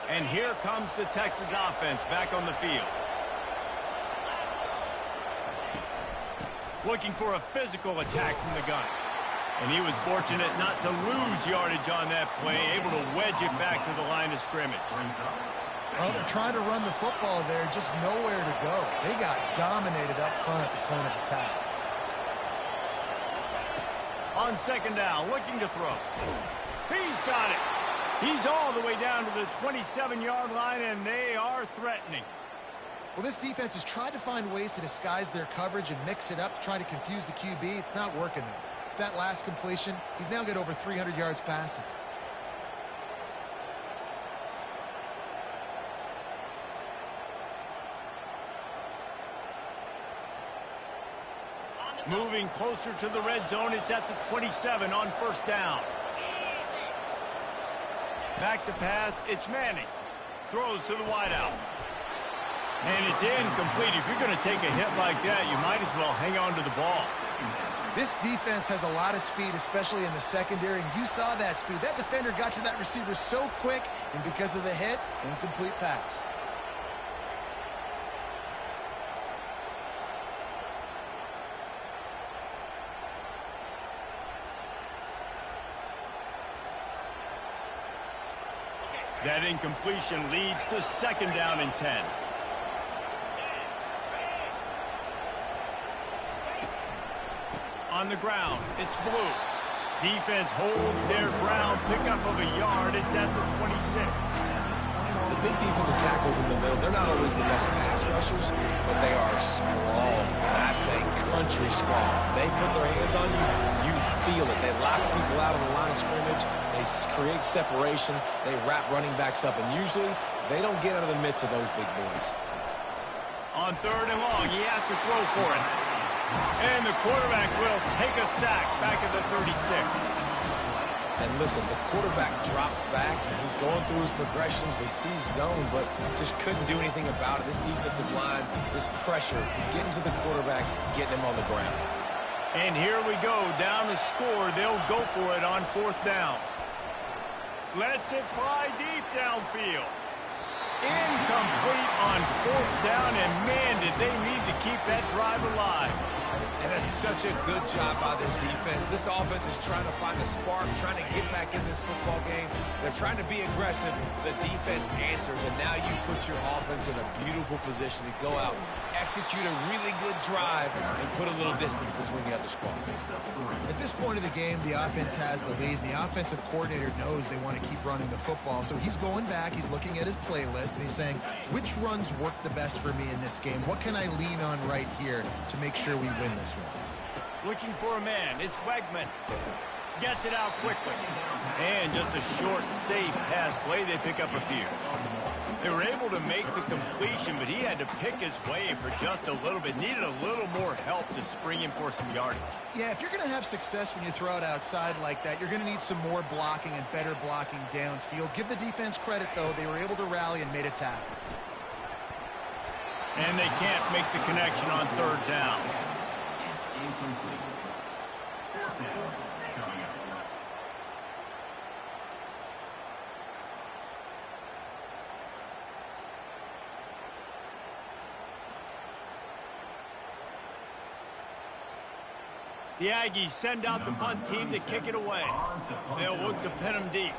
And here comes the Texas offense back on the field. Looking for a physical attack from the gun. And he was fortunate not to lose yardage on that play, able to wedge it back to the line of scrimmage. Well, they're trying to run the football there, just nowhere to go. They got dominated up front at the point of attack. On 2nd down, looking to throw. He's got it. He's all the way down to the 27-yard line, and they are threatening. Well, this defense has tried to find ways to disguise their coverage and mix it up to try to confuse the QB. It's not working, though. With that last completion, he's now got over 300 yards passing. Moving closer to the red zone, it's at the 27 on first down. Back to pass, it's Manning. Throws to the wideout. And it's incomplete. If you're going to take a hit like that, you might as well hang on to the ball. This defense has a lot of speed, especially in the secondary, and you saw that speed. That defender got to that receiver so quick, and because of the hit, incomplete pass. That incompletion leads to second down and 10. On the ground, it's Blue. Defense holds their ground, pickup of a yard. It's at the 26. The big defensive tackles in the middle, they're not always the best pass rushers, but they are strong. And I say country strong. They put their hands on you, you feel it. They lock people out on the line of scrimmage. They create separation. They wrap running backs up. And usually, they don't get out of the midst of those big boys. On third and long, he has to throw for it. And the quarterback will take a sack back at the 36. And listen, the quarterback drops back, and he's going through his progressions. We see zone, but just couldn't do anything about it. This defensive line, this pressure, getting to the quarterback, getting him on the ground. And here we go, down to score. They'll go for it on fourth down. Lets it fly deep downfield. Incomplete on fourth down, and man, did they need to keep that drive alive. And that's such a good job by this defense. This offense is trying to find a spark, trying to get back in this football game. They're trying to be aggressive. The defense answers, and now you put your offense in a beautiful position to go out, execute a really good drive, and put a little distance between the other squad. At this point of the game, the offense has the lead. The offensive coordinator knows they want to keep running the football, so he's going back, he's looking at his playlist, and he's saying, which runs work the best for me in this game? What can I lean on right here to make sure we win this one? Looking for a man, it's Wegman. Gets it out quickly. And just a short, safe pass play, they pick up a few. They were able to make the completion, but he had to pick his way for just a little bit. Needed a little more help to spring him for some yardage. Yeah, if you're going to have success when you throw it outside like that, you're going to need some more blocking and better blocking downfield. Give the defense credit, though. They were able to rally and made a tackle. And they can't make the connection on third down. It's incomplete. Fourth down coming up. The Aggies send out the punt team to kick it away. They'll look to pin them deep.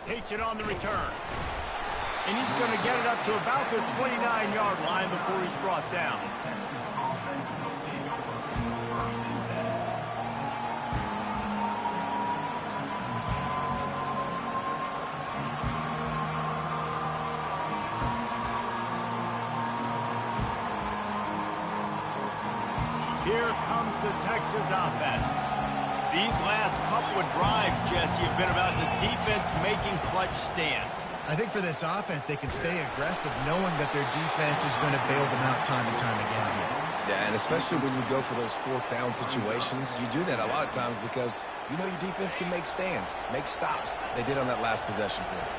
Takes it on the return. And he's going to get it up to about the 29-yard line before he's brought down. Texas offense will take over. First and 10. Here comes the Texas offense. These last couple of drives, Jesse, have been about the defense making clutch stand. I think for this offense, they can stay aggressive knowing that their defense is going to bail them out time and time again here. Yeah, and especially when you go for those fourth down situations, you do that a lot of times because you know your defense can make stands, make stops. They did on that last possession for them.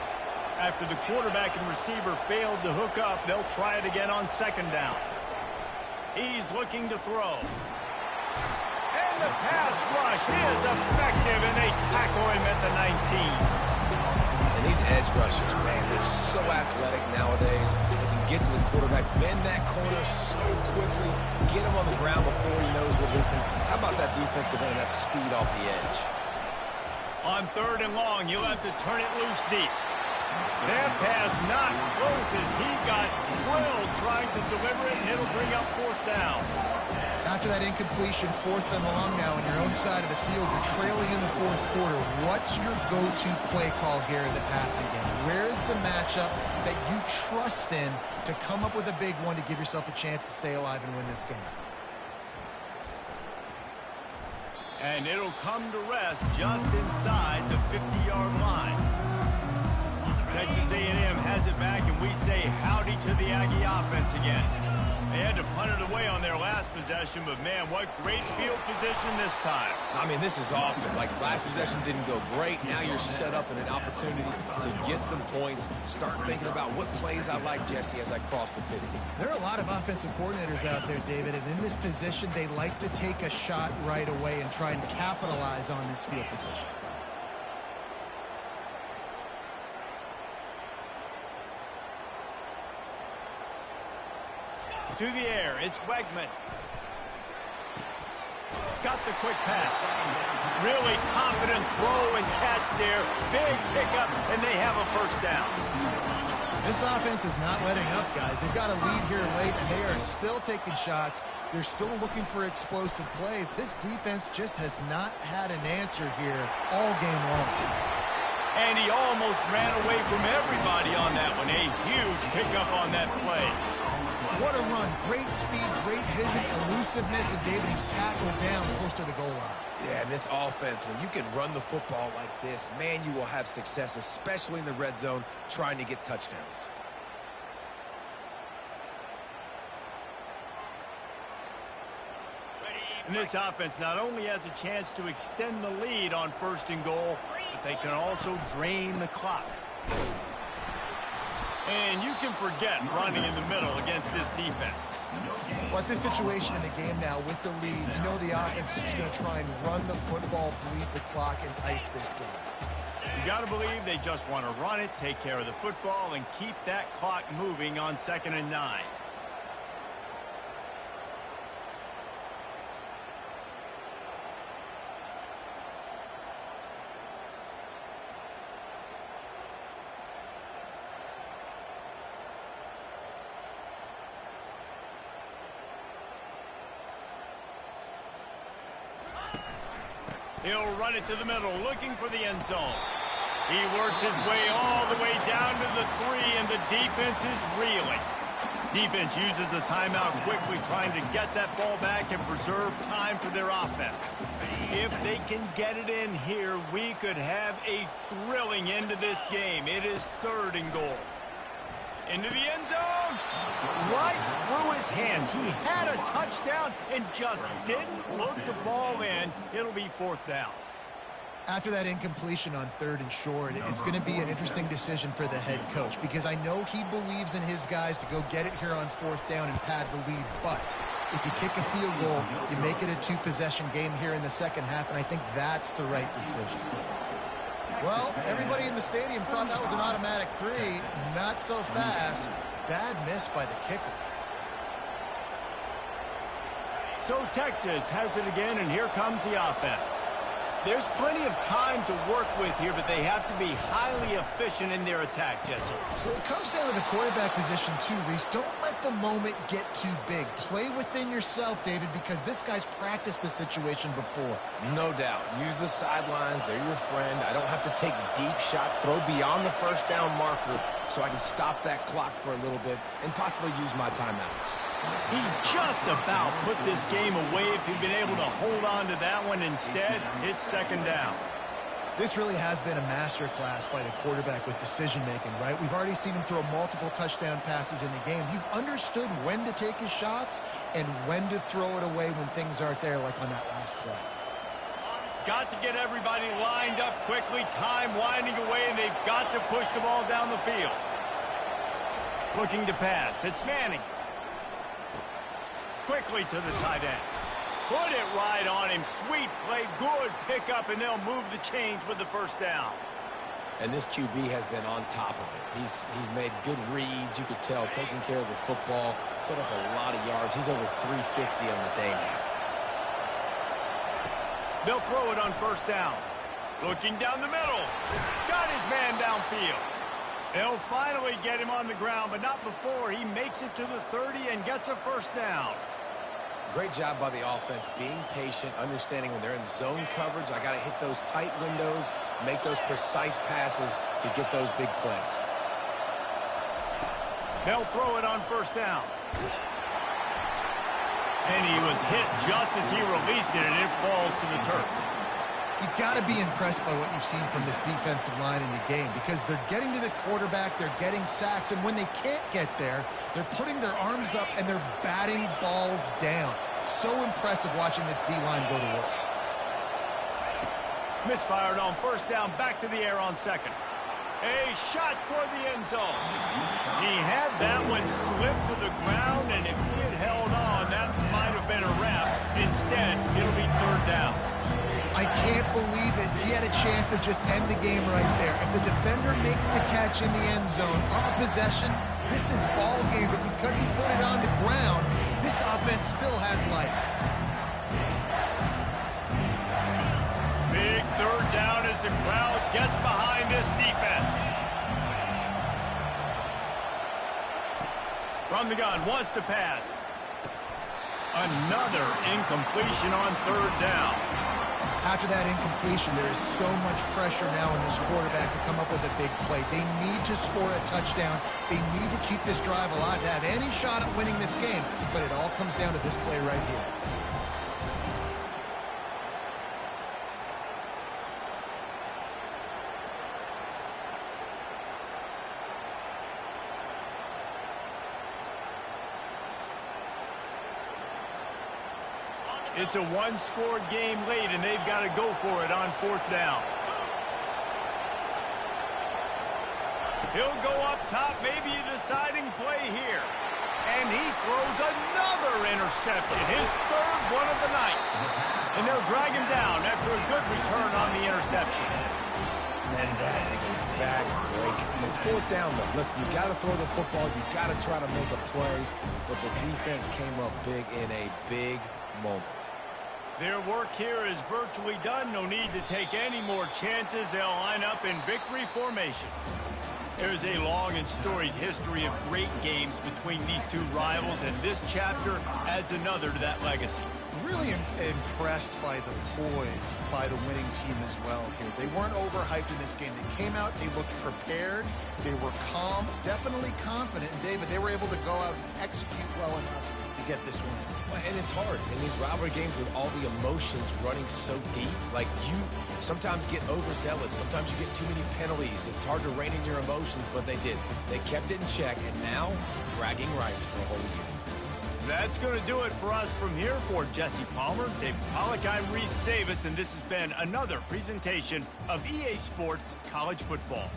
After the quarterback and receiver failed to hook up, they'll try it again on second down. He's looking to throw. And the pass rush is effective, and they tackle him at the 19. And these edge rushers, man, they're so athletic nowadays. They can get to the quarterback, bend that corner so quickly, get him on the ground before he knows what hits him. How about that defensive end, that speed off the edge? On third and long, you'll have to turn it loose deep. That pass not close as he got drilled trying to deliver it, and it'll bring up fourth down. After that incompletion, 4th and long now on your own side of the field, you're trailing in the 4th quarter. What's your go-to play call here in the passing game? Where is the matchup that you trust in to come up with a big one to give yourself a chance to stay alive and win this game? And it'll come to rest just inside the 50-yard line. Texas A&M has it back, and we say howdy to the Aggie offense again. They had to punt it away on their last possession, but, man, what great field position this time. I mean, this is awesome. Like, last possession didn't go great. Now you're set up in an opportunity to get some points. Start thinking about what plays I like, Jesse, as I cross the 50. There are a lot of offensive coordinators out there, David, and in this position, they like to take a shot right away and try and capitalize on this field position. To the air, it's Wegman. Got the quick pass. Really confident throw and catch there. Big pickup, and they have a first down. This offense is not letting up, guys. They've got a lead here late, and they are still taking shots. They're still looking for explosive plays. This defense just has not had an answer here all game long. And he almost ran away from everybody on that one. A huge pickup on that play. What a run. Great speed, great vision, elusiveness, and David, he's tackled down close to the goal line. Yeah, and this offense, when you can run the football like this, man, you will have success, especially in the red zone, trying to get touchdowns. And this offense not only has a chance to extend the lead on 1st and goal, but they can also drain the clock. And you can forget running in the middle against this defense. Well, at this situation in the game now with the lead, you know the offense is just going to try and run the football, bleed the clock, and ice this game. You got to believe they just want to run it, take care of the football, and keep that clock moving on 2nd and 9. He'll run it to the middle, looking for the end zone. He works his way all the way down to the 3, and the defense is reeling. Defense uses a timeout quickly, trying to get that ball back and preserve time for their offense. If they can get it in here, we could have a thrilling end to this game. It is 3rd and goal. Into the end zone. Right through his hands. He had a touchdown and just didn't look the ball in. It'll be 4th down. After that incompletion on 3rd and short, it's going to be an interesting decision for the head coach because I know he believes in his guys to go get it here on 4th down and pad the lead. But if you kick a field goal, you make it a 2-possession game here in the second half, and I think that's the right decision. Well, everybody in the stadium thought that was an automatic 3. Not so fast. Bad miss by the kicker. So Texas has it again, and here comes the offense. There's plenty of time to work with here, but they have to be highly efficient in their attack, Jesse. So it comes down to the quarterback position too, Reese. Don't let the moment get too big. Play within yourself, David, because this guy's practiced the situation before. No doubt. Use the sidelines. They're your friend. I don't have to take deep shots. Throw beyond the 1st down marker so I can stop that clock for a little bit and possibly use my timeouts. He just about put this game away if he'd been able to hold on to that one. Instead, it's 2nd down. This really has been a masterclass by the quarterback with decision-making, right? We've already seen him throw multiple touchdown passes in the game. He's understood when to take his shots and when to throw it away when things aren't there, like on that last play. Got to get everybody lined up quickly. Time winding away, and they've got to push the ball down the field. Looking to pass. It's Manning. Quickly to the tight end. Put it right on him. Sweet play. Good pickup, and they'll move the chains with the 1st down. And this QB has been on top of it. He's made good reads. You could tell, taking care of the football, put up a lot of yards. He's over 350 on the day now. They'll throw it on 1st down. Looking down the middle. Got his man downfield. They'll finally get him on the ground, but not before he makes it to the 30 and gets a first down. Great job by the offense, being patient, understanding when they're in zone coverage, I got to hit those tight windows, make those precise passes to get those big plays. They'll throw it on first down. And he was hit just as he released it, and it falls to the turf. You've got to be impressed by what you've seen from this defensive line in the game because they're getting to the quarterback, they're getting sacks, and when they can't get there, they're putting their arms up and they're batting balls down. So impressive watching this D-line go to work. Misfired on first down, back to the air on second. A shot toward the end zone. He had that one slip to the ground, and if he had held on, that might have been a wrap. Instead, it'll be third down. I can't believe it. He had a chance to just end the game right there. If the defender makes the catch in the end zone, up a possession, this is ball game. But because he put it on the ground, this offense still has life. Big third down as the crowd gets behind this defense. From the gun, wants to pass. Another incompletion on third down. After that incompletion, there is so much pressure now on this quarterback to come up with a big play. They need to score a touchdown. They need to keep this drive alive to have any shot at winning this game. But it all comes down to this play right here. It's a one-score game late, and they've got to go for it on fourth down. He'll go up top, maybe a deciding play here. And he throws another interception, his third one of the night. And they'll drag him down after a good return on the interception. And that is a bad break. It's fourth down, though. Listen, you got to throw the football. You got to try to make a play. But the defense came up big in a big moment. Their work here is virtually done. No need to take any more chances. They'll line up in victory formation. There's a long and storied history of great games between these two rivals, and this chapter adds another to that legacy. Really impressed by the poise by the winning team as well here. They weren't overhyped in this game. They came out, they looked prepared, they were calm, definitely confident. And David, they were able to go out and execute well enough to get this win. And it's hard in these rivalry games with all the emotions running so deep. Like, you sometimes get overzealous. Sometimes you get too many penalties. It's hard to rein in your emotions, but they did. They kept it in check, and now bragging rights for a whole year. That's going to do it for us from here. For Jesse Palmer, David Pollack, I'm Reese Davis, and this has been another presentation of EA Sports College Football.